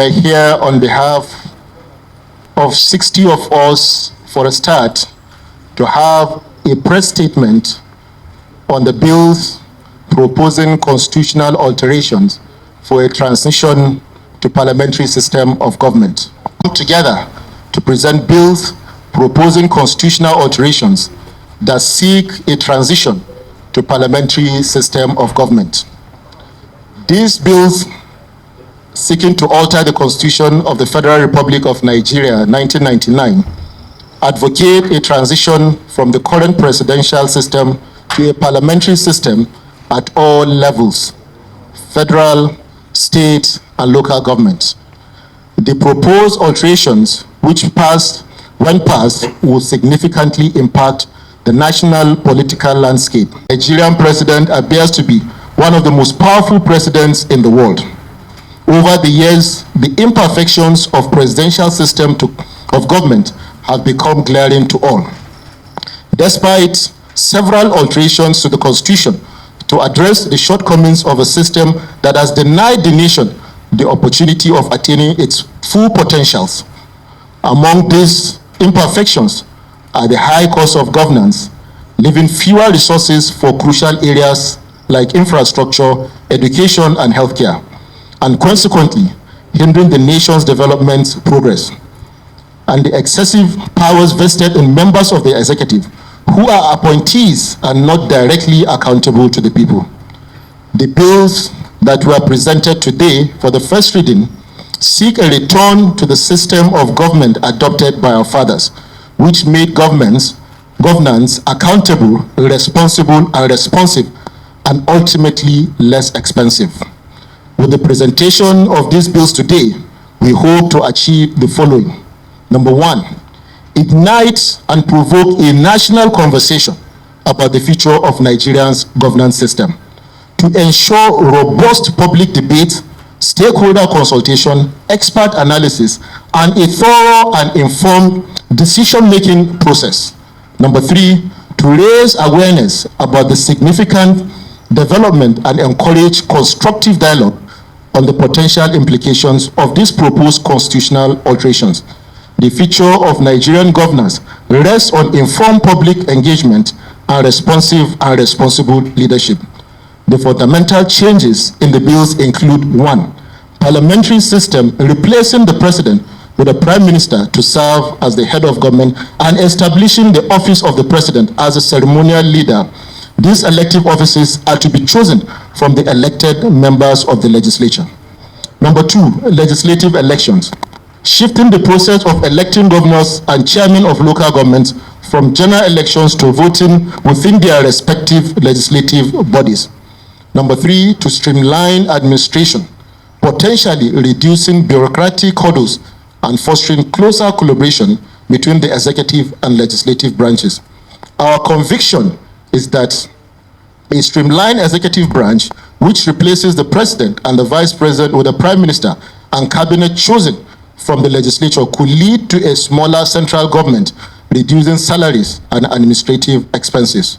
we're here on behalf of 60 of us, for a start, to have a press statement on the bills proposing constitutional alterations for a transition to parliamentary system of government. Come together to present bills proposing constitutional alterations that seek a transition to parliamentary system of government. These bills seeking to alter the Constitution of the Federal Republic of Nigeria, 1999, advocate a transition from the current presidential system to a parliamentary system at all levels, federal, state, and local governments. The proposed alterations, which when passed, will significantly impact the national political landscape. The Nigerian president appears to be one of the most powerful presidents in the world. Over the years, the imperfections of presidential system of government have become glaring to all. Despite several alterations to the Constitution to address the shortcomings of a system that has denied the nation the opportunity of attaining its full potentials, among these imperfections are the high cost of governance, leaving fewer resources for crucial areas like infrastructure, education, and healthcare, and consequently hindering the nation's development progress, and the excessive powers vested in members of the executive who are appointees and not directly accountable to the people. The bills that were presented today for the first reading seek a return to the system of government adopted by our fathers, which made governance accountable, responsible, and responsive, and ultimately less expensive. With the presentation of these bills today, we hope to achieve the following. Number one, ignite and provoke a national conversation about the future of Nigeria's governance system, to ensure robust public debate, stakeholder consultation, expert analysis, and a thorough and informed decision-making process. Number three, to raise awareness about the significant development and encourage constructive dialogue on the potential implications of these proposed constitutional alterations. The future of Nigerian governance rests on informed public engagement and responsive and responsible leadership. The fundamental changes in the bills include: one, parliamentary system replacing the president with a prime minister to serve as the head of government and establishing the office of the president as a ceremonial leader. These elective offices are to be chosen from the elected members of the legislature. Number two, legislative elections. Shifting the process of electing governors and chairmen of local governments from general elections to voting within their respective legislative bodies. Number three, to streamline administration, potentially reducing bureaucratic hurdles and fostering closer collaboration between the executive and legislative branches. Our conviction is that a streamlined executive branch, which replaces the president and the vice president with a prime minister and cabinet chosen from the legislature, could lead to a smaller central government, reducing salaries and administrative expenses.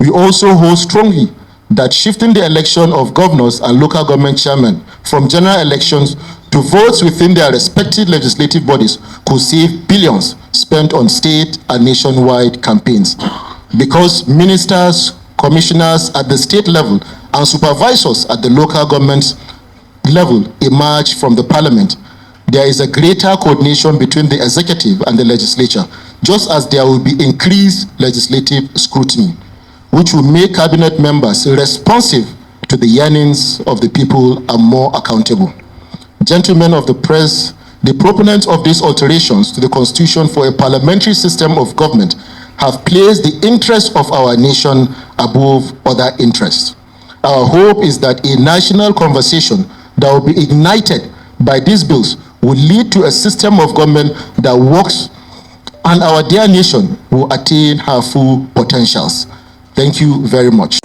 We also hold strongly that shifting the election of governors and local government chairmen from general elections to votes within their respective legislative bodies could save billions spent on state and nationwide campaigns. Because ministers, commissioners at the state level, and supervisors at the local government level emerge from the parliament, there is a greater coordination between the executive and the legislature, just as there will be increased legislative scrutiny, which will make cabinet members responsive to the yearnings of the people and more accountable. Gentlemen of the press, the proponents of these alterations to the Constitution for a parliamentary system of government have placed the interests of our nation above other interests. Our hope is that a national conversation that will be ignited by these bills will lead to a system of government that works, and our dear nation will attain her full potentials. Thank you very much.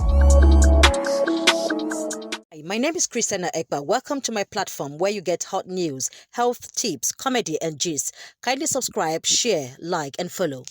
My name is Christiana Ekba. Welcome to my platform where you get hot news, health tips, comedy, and gist. Kindly subscribe, share, like, and follow.